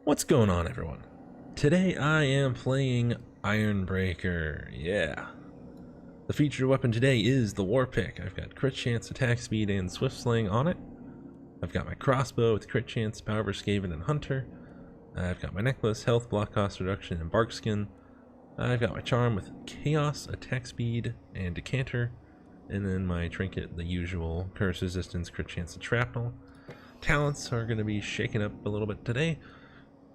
What's going on, everyone? Today I am playing Ironbreaker. Yeah. The featured weapon today is the war pick. I've got crit chance, attack speed, and swift slaying on it. I've got my crossbow with crit chance, power for Skaven, and hunter. I've got my necklace, health, block cost reduction, and bark skin. I've got my charm with chaos, attack speed, and decanter. And then my trinket, the usual curse resistance, crit chance, and shrapnel. Talents are going to be shaken up a little bit today.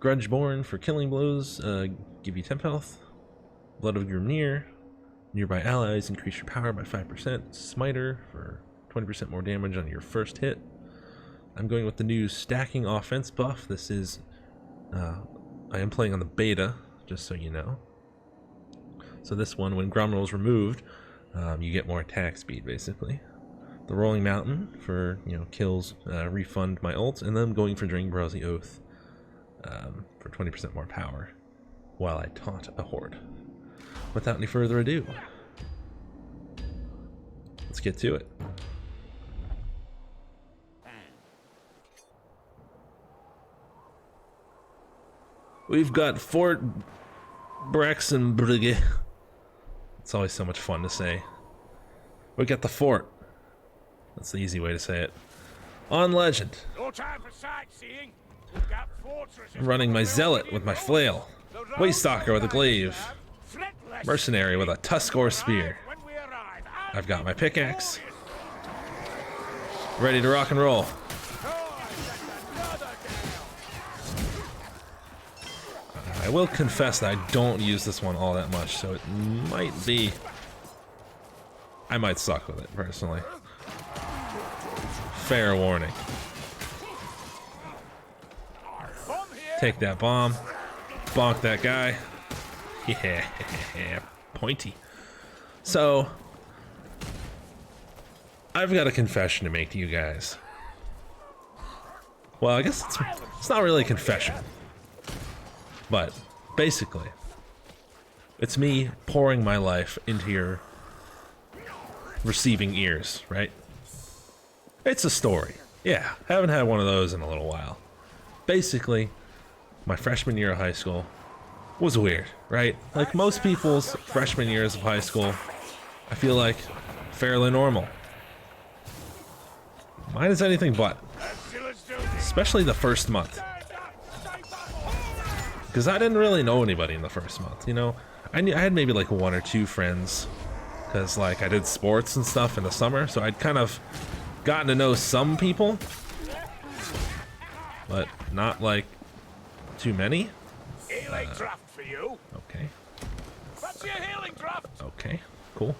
Grudgeborn for killing blows, give you temp health. Blood of Grimnir, nearby allies increase your power by 5%. Smiter for 20% more damage on your first hit. I'm going with the new stacking offense buff. This is, I am playing on the beta, just so you know. So this one, when ground roll is removed, you get more attack speed, basically. The Rolling Mountain for, kills, refund my ult, and then I'm going for Drainsborough the Oath. For 20% more power while I taunt a horde. Without any further ado, let's get to it. We've got Fort Brexenbrugge. It's always so much fun to say. We got the fort. That's the easy way to say it. On legend. No time for sightseeing. I'm running my zealot with my flail, waystalker with a glaive, mercenary with a tusk or spear. I've got my pickaxe, ready to rock and roll. I will confess that I don't use this one all that much, so it might be... I might suck with it, personally. Fair warning. Take that bomb, bonk that guy. Yeah, pointy. So, I've got a confession to make to you guys. Well, I guess it's not really a confession, but basically, it's me pouring my life into your receiving ears, right? It's a story. Yeah, haven't had one of those in a little while. Basically, my freshman year of high school was weird, right? Like most people's freshman years of high school, I feel like fairly normal. Mine is anything but. Especially the first month. Because I didn't really know anybody in the first month, I had maybe like one or two friends. Because like I did sports and stuff in the summer, so I'd kind of gotten to know some people. But not like too many? Healing draft for you. Okay. What's your healing draft? Okay, cool.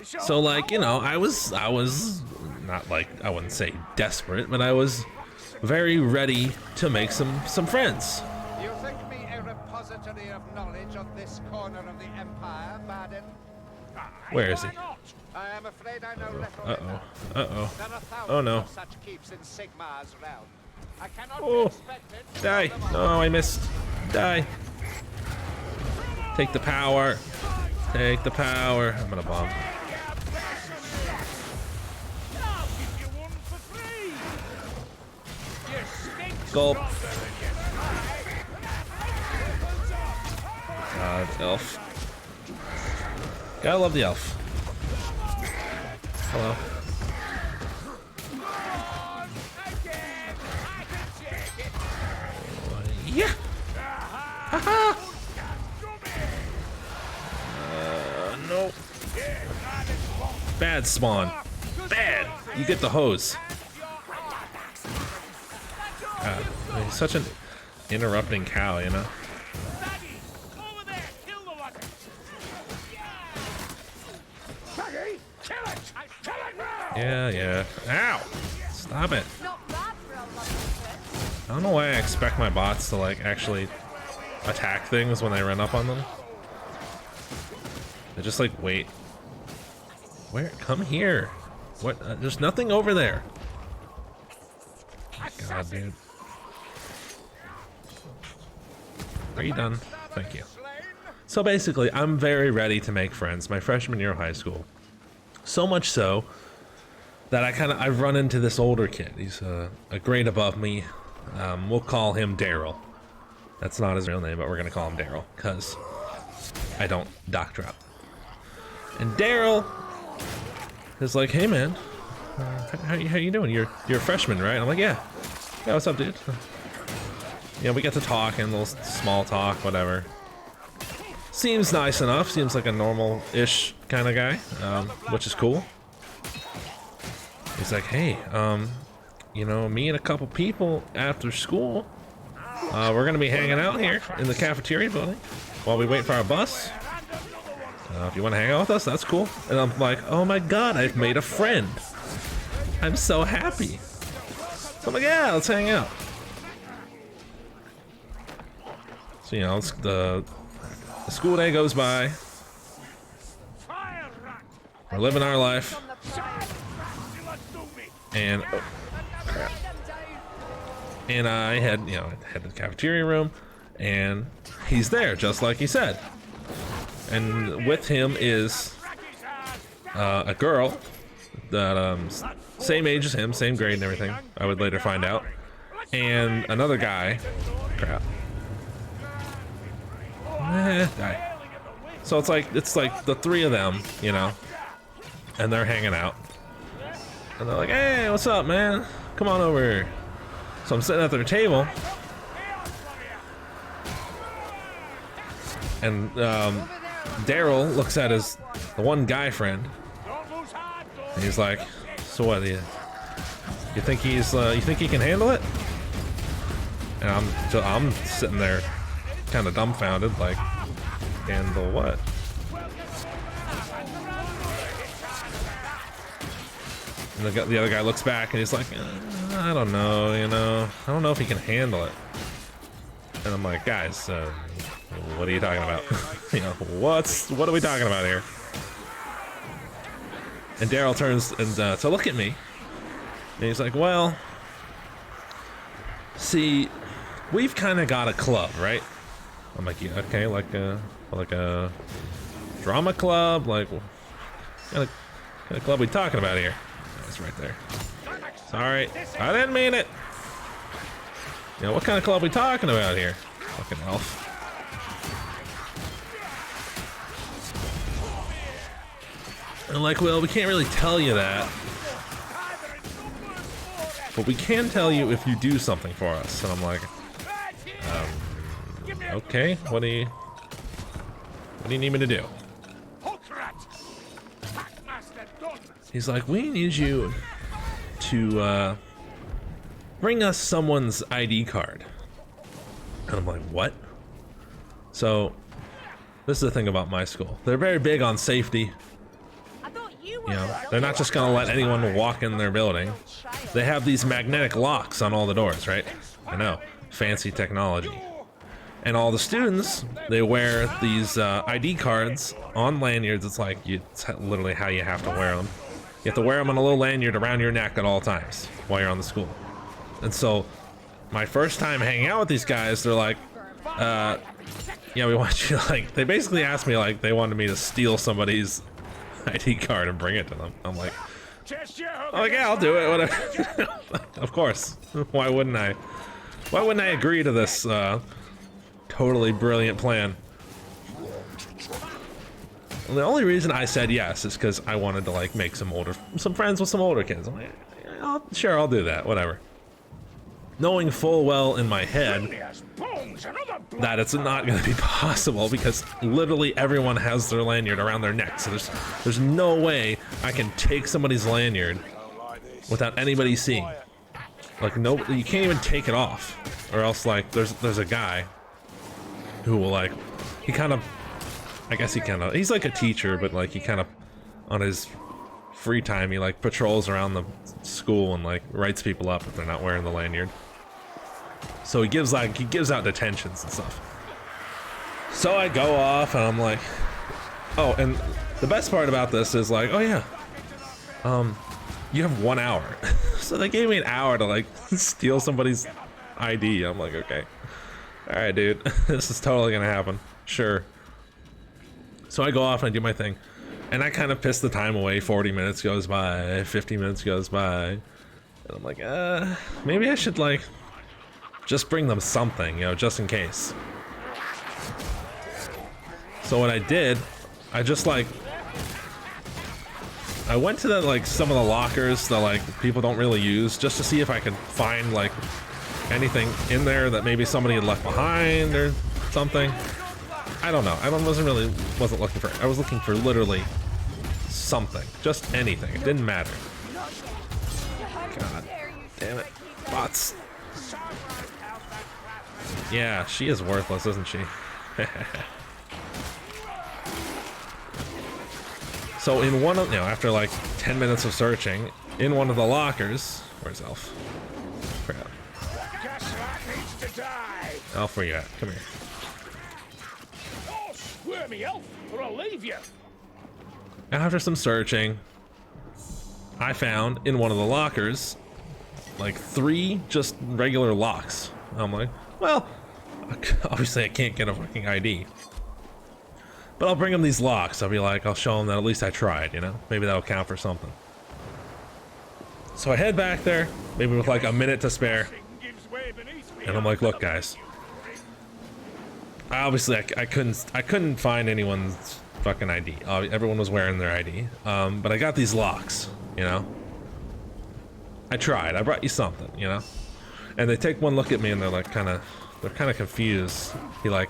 So like, I was not like, I wouldn't say desperate, but I was very ready to make some friends. You think me a repository of knowledge on this corner of the Empire, Baden? Where is he? I am afraid I know little. Uh-oh. Uh-oh. There are thousands Oh no. of such keeps in Sigmar's realm. I cannot be Oh, expected to die. know them all. Oh, I missed. Die. Take the power. Take the power. I'm gonna bomb. Gulp. God, elf. Gotta love the elf. Hello. Yeah. Haha. No. Bad spawn. Bad. You get the hose. He's such an interrupting cow, Yeah. Ow! Stop it. I don't know why I expect my bots to like actually attack things when I run up on them. They just like wait. Where? Come here. What? There's nothing over there. God, dude. Are you done? Thank you. So basically, I'm very ready to make friends my freshman year of high school. So much so that I've run into this older kid. He's a grade above me, We'll call him Daryl. That's not his real name, but we're gonna call him Daryl, because I don't doc drop. And Daryl is like, hey man, how you doing? You're a freshman, right? I'm like, yeah. Yeah, what's up, dude? Yeah, we get to talk and a little small talk, whatever. Seems nice enough. Seems like a normal-ish kind of guy, which is cool. He's like, hey, you know, me and a couple people after school, we're gonna be hanging out here in the cafeteria building while we wait for our bus. If you want to hang out with us, that's cool. And I'm like, oh my god, I've made a friend. I'm so happy. So I'm like, yeah, let's hang out. So, you know, the school day goes by. We're living our life. And, oh, crap. And I head to the cafeteria room, and he's there, just like he said. And with him is a girl that same age as him, same grade and everything. I would later find out. And another guy. Crap. Die. So it's like the three of them, you know, and they're hanging out. And they're like, hey, what's up, man? Come on over here. So I'm sitting at their table. And Daryl looks at the one guy friend. And he's like, so what, you think you think he can handle it? And I'm sitting there kind of dumbfounded, like, handle what? And the other guy looks back and he's like, I don't know, you know, I don't know if he can handle it. And I'm like, guys, what are you talking about? You know, what are we talking about here? And Daryl turns and to look at me, and he's like, well, see, we've kind of got a club, right? I'm like, yeah, okay, like a drama club, like what kind of club we talking about here? It's right there. Sorry, I didn't mean it. You know, what kind of club we talking about here? Fucking elf. And like, well, we can't really tell you that, but we can tell you if you do something for us. And I'm like, okay, what do you need me to do? He's like, we need you to bring us someone's ID card. And I'm like, what? So this is the thing about my school. They're very big on safety. You know, they're not just gonna let anyone walk in their building. They have these magnetic locks on all the doors, right? I know, fancy technology. And all the students, they wear these ID cards on lanyards. It's like, it's literally how you have to wear them. You have to wear them on a little lanyard around your neck at all times while you're on the school. And so, my first time hanging out with these guys, they're like, yeah, we want you to, like, they basically asked me, like, they wanted me to steal somebody's ID card and bring it to them. I'm like, yeah, I'll do it, whatever. Of course. Why wouldn't I? Why wouldn't I agree to this totally brilliant plan? And the only reason I said yes is because I wanted to, like, make some friends with some older kids. I'm like, sure, I'll do that, whatever. Knowing full well in my head that it's not going to be possible because literally everyone has their lanyard around their neck. So there's no way I can take somebody's lanyard without anybody seeing. Like, no, you can't even take it off, or else, like, there's a guy who will, like, he's like a teacher, but, like, he kind of, on his free time, he, like, patrols around the school and, like, writes people up if they're not wearing the lanyard. So he gives out detentions and stuff. So I go off and I'm like, oh, and the best part about this is, like, oh yeah, you have 1 hour. So they gave me an hour to, like, steal somebody's ID. I'm like, okay, all right, dude, this is totally gonna happen. Sure. So I go off and I do my thing, and I kind of piss the time away. 40 minutes goes by, 50 minutes goes by, and I'm like, maybe I should, like, just bring them something, you know, just in case. So what I did, I just like, I went to the, like, some of the lockers that like people don't really use just to see if I could find like anything in there that maybe somebody had left behind or something. I don't know. Wasn't looking for it. I was looking for literally something, just anything. It didn't matter. God damn it, bots. Yeah, she is worthless, isn't she? So in one of, you know, after like 10 minutes of searching, in one of the lockers, where's Elf? Forgot. Elf, where you at? Come here. Oh, squirmy elf, or I'll leave you. After some searching, I found in one of the lockers like 3 just regular locks. I'm like, well, obviously I can't get a fucking ID. But I'll bring them these locks. I'll be like, I'll show them that at least I tried, you know? Maybe that'll count for something. So I head back there, maybe with like a minute to spare. And I'm like, look guys. Obviously I couldn't find anyone's fucking ID. Everyone was wearing their ID. But I got these locks, you know? I tried. I brought you something, you know? And they take one look at me and they're like they're kind of confused.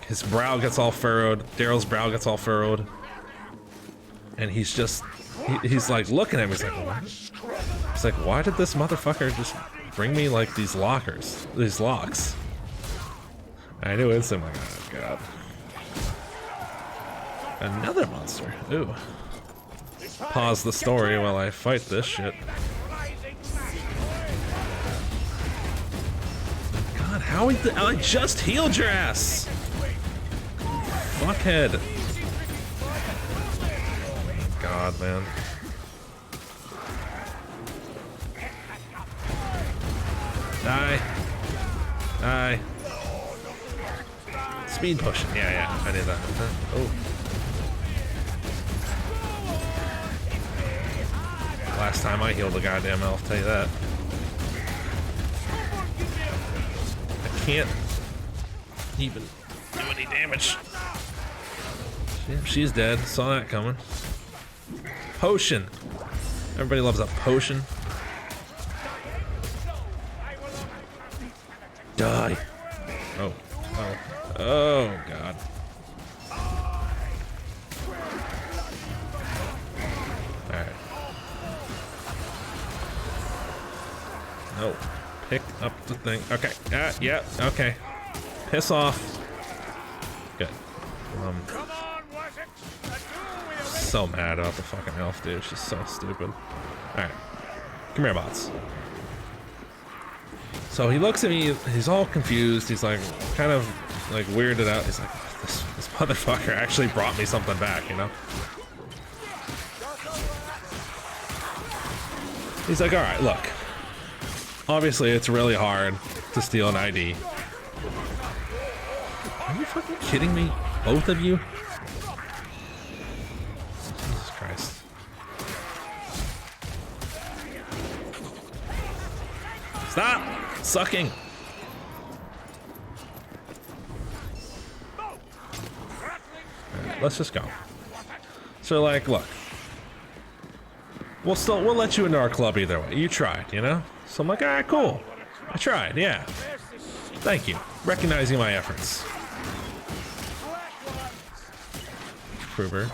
His brow gets all furrowed. Daryl's brow gets all furrowed. And he's just, he's like looking at me. He's like, what? He's like, why did this motherfucker just bring me like these locks? I knew instantly, like, oh god. Another monster. Ooh. Pause the story while I fight this shit. God, how I just healed your ass! Fuckhead. God, man. Die. Die. Speed pushing. Yeah, I did that. Oh. Last time I healed a goddamn elf, tell you that. I can't even do any damage. She's dead. Saw that coming. Potion. Everybody loves a potion. Die. Oh. Oh. Oh, God. Alright. No. Pick up the thing. Okay. Yeah. Okay. Piss off. Good. So mad about the fucking elf, dude. She's so stupid. Alright. Come here, bots. So he looks at me, he's all confused, he's like, kind of like weirded out. He's like, this motherfucker actually brought me something back, you know? He's like, alright, look. Obviously it's really hard to steal an ID. Are you fucking kidding me? Both of you? Jesus Christ. Stop! Sucking. Right, let's just go. So like, look. We'll let you into our club either way. You tried, you know? So I'm like, alright, cool. I tried, yeah. Thank you. Recognizing my efforts. Kruber.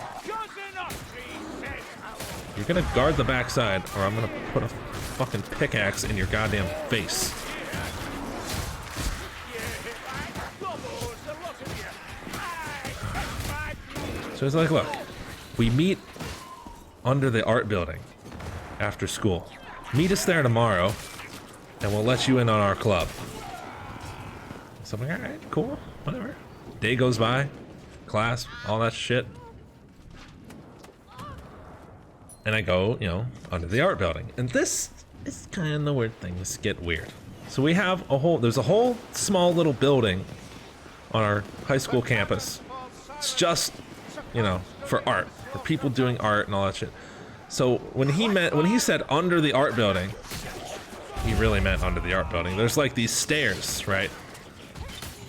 You're gonna guard the backside, or I'm gonna put a fucking pickaxe in your goddamn face. So it's like, look, we meet under the art building after school. Meet us there tomorrow, and we'll let you in on our club. So I'm like, all right, cool, whatever. Day goes by, class, all that shit. And I go, you know, under the art building. And this is kind of where things get weird. So we have there's a whole small little building on our high school campus. It's just, you know, for art, for people doing art and all that shit. So when he said under the art building, he really meant under the art building. There's like these stairs, right?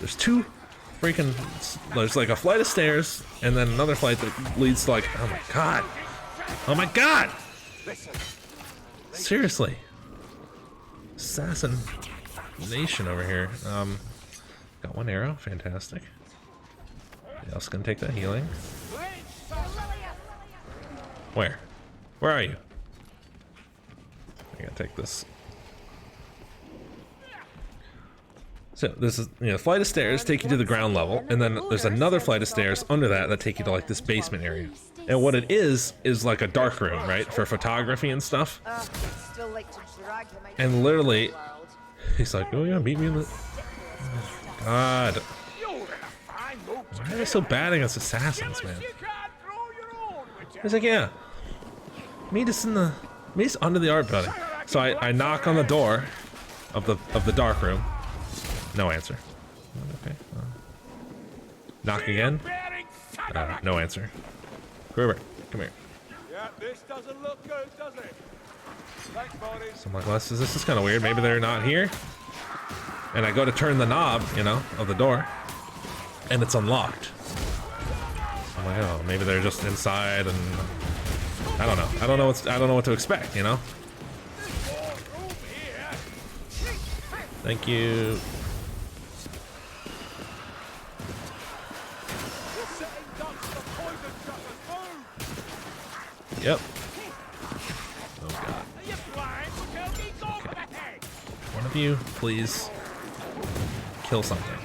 There's two freaking, there's like a flight of stairs and then another flight that leads to like, oh my god. Oh my god! Seriously. Assassination over here. Got one arrow, fantastic. Anybody else gonna take that healing? Where? Where are you? I gotta take this. So this is, you know, flight of stairs take you to the ground level, and then there's another flight of stairs under that that take you to like this basement area. And what it is like a dark room, right, for photography and stuff. And literally, he's like, "Oh yeah, meet me in the." God, why are they so bad against assassins, man? He's like, "Yeah, meet us under the art building." So I knock on the door of the dark room. No answer. Okay. Knock again. No answer. Gruber, come here. Yeah, this doesn't look good, does it? Thanks, buddies. So I'm like, well, this is kind of weird. Maybe they're not here. And I go to turn the knob, you know, of the door, and it's unlocked. I'm like, oh, maybe they're just inside, and I don't know. I don't know what to expect, you know. Thank you. Yep. Oh god. Okay. One of you, please kill something.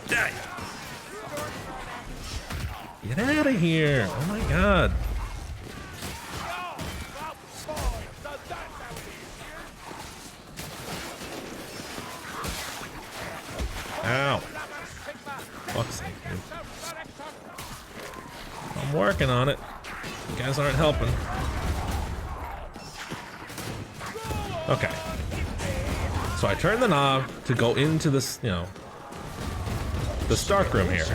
Die. Get out of here! Oh my god. Ow. Fuck's sake, dude. I'm working on it. You guys aren't helping. Okay. So I turn the knob to go into this, you know, this dark room here.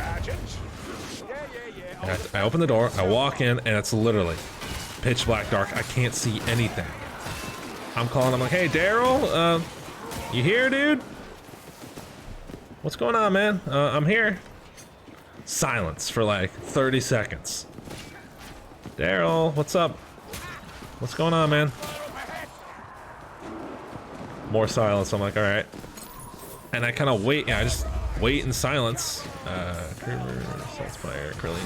And I open the door, I walk in, and it's literally pitch black dark. I can't see anything. I'm calling, I'm like, hey, Daryl, you here, dude? What's going on, man? I'm here. Silence for like 30 seconds. Daryl, what's up? What's going on, man? More silence. I'm like, all right. And I kind of wait. Yeah, I just wait in silence. Saltspire, Curly.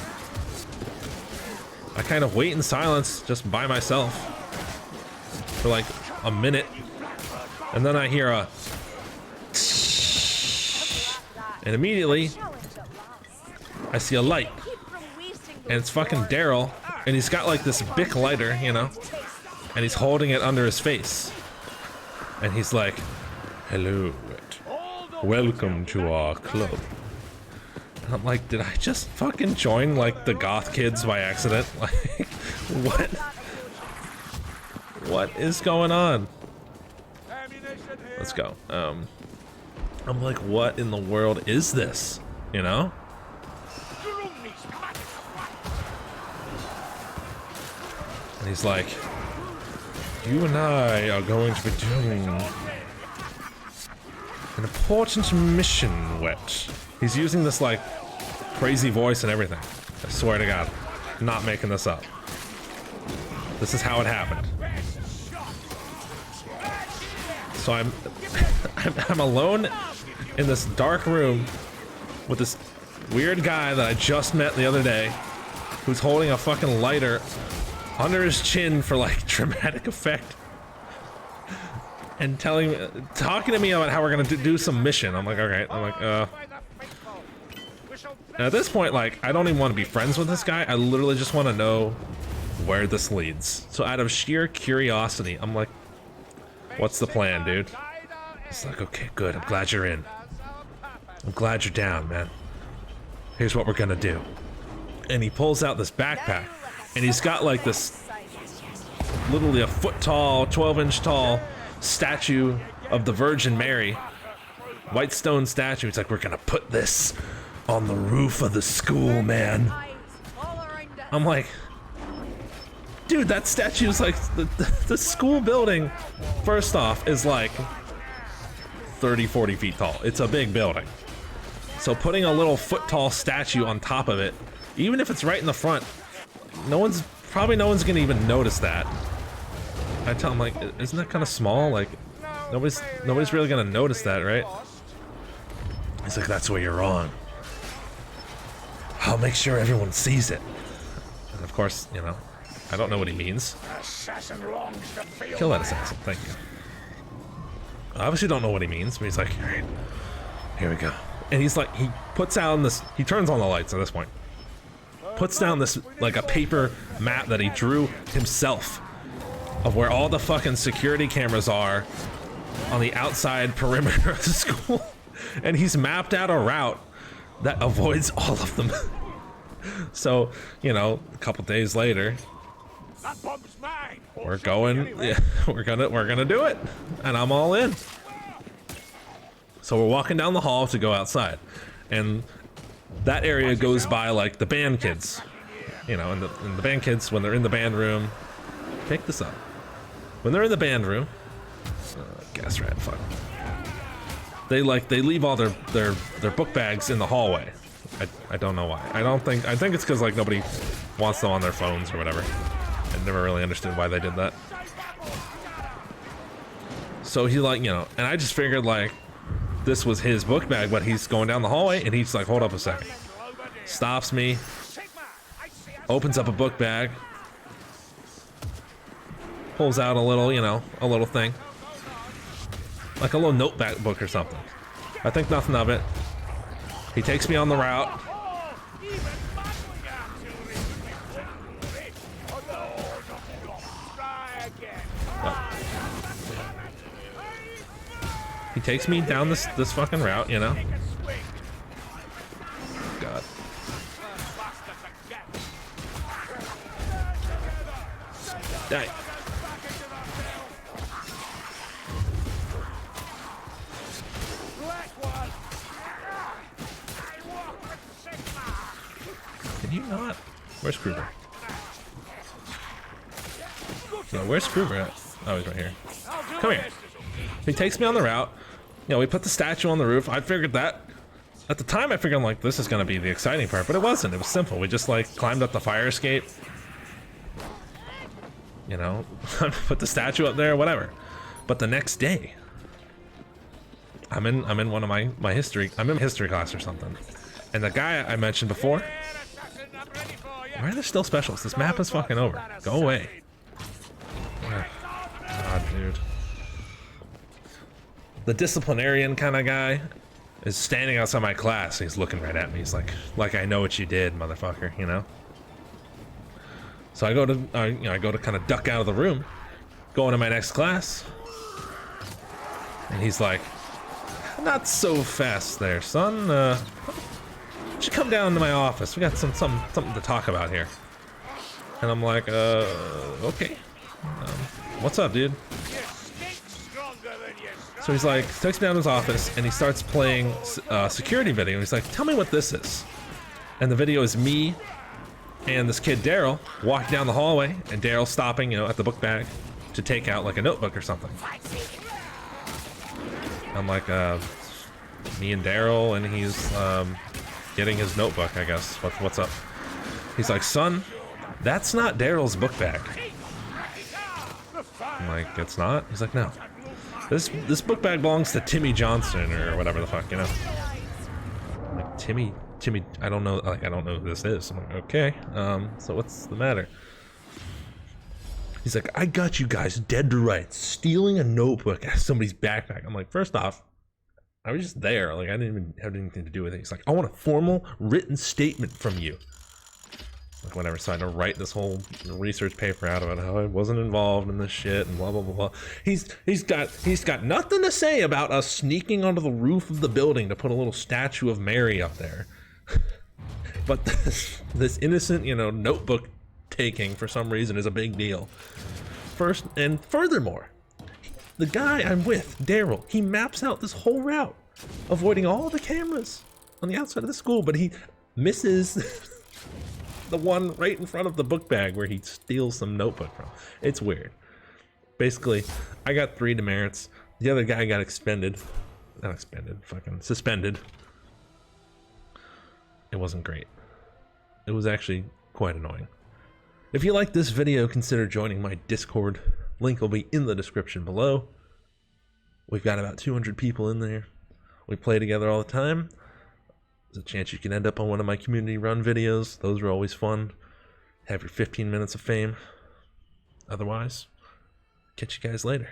I kind of wait in silence just by myself for like a minute. And then I hear a... And immediately, I see a light. And it's fucking Daryl. And he's got like this Bic lighter, you know? And he's holding it under his face. And he's like, hello, welcome to our club. And I'm like, did I just fucking join like the goth kids by accident? Like, what? What is going on? Let's go. I'm like, what in the world is this? You know? And he's like, you and I are going to be doing an important mission, Wet. He's using this like crazy voice and everything. I swear to God, I'm not making this up. This is how it happened. So I'm alone in this dark room with this weird guy that I just met the other day, who's holding a fucking lighter under his chin for like dramatic effect, and talking to me about how we're gonna do some mission. I'm like, okay. I'm like, And at this point, like, I don't even want to be friends with this guy. I literally just want to know where this leads. So out of sheer curiosity, I'm like, what's the plan, dude? It's like, okay, good. I'm glad you're in. I'm glad you're down, man. Here's what we're gonna do. And he pulls out this backpack, and he's got like this literally a foot tall, 12-inch tall statue of the Virgin Mary. White stone statue. It's like, we're gonna put this on the roof of the school, man. I'm like, Dude, that statue is like, the school building, first off, is like 30, 40 feet tall. It's a big building. So putting a little foot tall statue on top of it, even if it's right in the front, probably no one's gonna even notice that. I tell him, like, isn't that kind of small? Like, nobody's really gonna notice that, right? He's like, that's where you're wrong. I'll make sure everyone sees it. And of course, you know, I don't know what he means. Kill that assassin, thank you. I obviously don't know what he means, but he's like, all right, here we go. And he's like, he puts down this, he turns on the lights at this point. Puts down this, like, a paper map that he drew himself of where all the fucking security cameras are on the outside perimeter of the school. And he's mapped out a route that avoids all of them. So, you know, a couple days later, we're going, yeah, we're gonna do it. And I'm all in. So we're walking down the hall to go outside. And that area goes by, like, the band kids. You know, and the band kids, when they're in the band room, pick this up. When they're in the band room, gas rat, fuck. They leave all their book bags in the hallway. I don't know why. I think it's because, like, nobody wants them on their phones or whatever. I never really understood why they did that. So he, like, you know, and I just figured, like, this was his book bag, but he's going down the hallway and he's like, hold up a second. Stops me, opens up a book bag, pulls out a little, you know, a little thing. Like a little notebook or something. I think nothing of it. He takes me on the route. He takes me down this fucking route, you know? God. Die. Can you not? Where's Kruger? No, where's Kruger at? Oh, he's right here. Come here. He takes me on the route. You know, we put the statue on the roof. I figured that. At the time, I figured, like, this is gonna be the exciting part, but it wasn't. It was simple. We just, like, climbed up the fire escape. You know, put the statue up there, whatever. But the next day, I'm in one of my history. I'm in history class or something, and the guy I mentioned before. Why are there still specials? This map is fucking over. Go away. God, dude. The disciplinarian kind of guy is standing outside my class. He's looking right at me. He's like I know what you did, motherfucker, you know? So I go to, you know, I go to kind of duck out of the room, go into my next class. And he's like, not so fast there, son. Why don't you come down to my office? We got something to talk about here. And I'm like, okay. What's up, dude? So he's like, takes me down to his office and he starts playing security video. And he's like, tell me what this is. And the video is me and this kid Daryl walking down the hallway, and Daryl stopping, you know, at the book bag to take out like a notebook or something. I'm like, me and Daryl, and he's getting his notebook, I guess. What's up? He's like, son, that's not Daryl's book bag. I'm like, it's not? He's like, no. This book bag belongs to Timmy Johnson or whatever the fuck, you know? I'm like, Timmy, I don't know, like, I don't know who this is. I'm like, okay, so what's the matter? He's like, I got you guys dead to rights, stealing a notebook out of somebody's backpack. I'm like, first off, I was just there, like, I didn't even have anything to do with it. He's like, I want a formal written statement from you. Like, whatever, so I had to write this whole research paper out about how I wasn't involved in this shit and blah blah blah blah. He's got nothing to say about us sneaking onto the roof of the building to put a little statue of Mary up there. But this innocent, you know, notebook taking for some reason is a big deal. First, and furthermore, the guy I'm with, Daryl, he maps out this whole route, avoiding all the cameras on the outside of the school, but he misses the one right in front of the book bag where he steals some notebook from. It's weird. Basically, I got 3 demerits. The other guy got expended. Not expended, fucking suspended. It wasn't great. It was actually quite annoying. If you like this video, consider joining my Discord. Link will be in the description below. We've got about 200 people in there. We play together all the time. There's a chance you can end up on one of my community run videos. Those are always fun. Have your 15 minutes of fame. Otherwise, catch you guys later.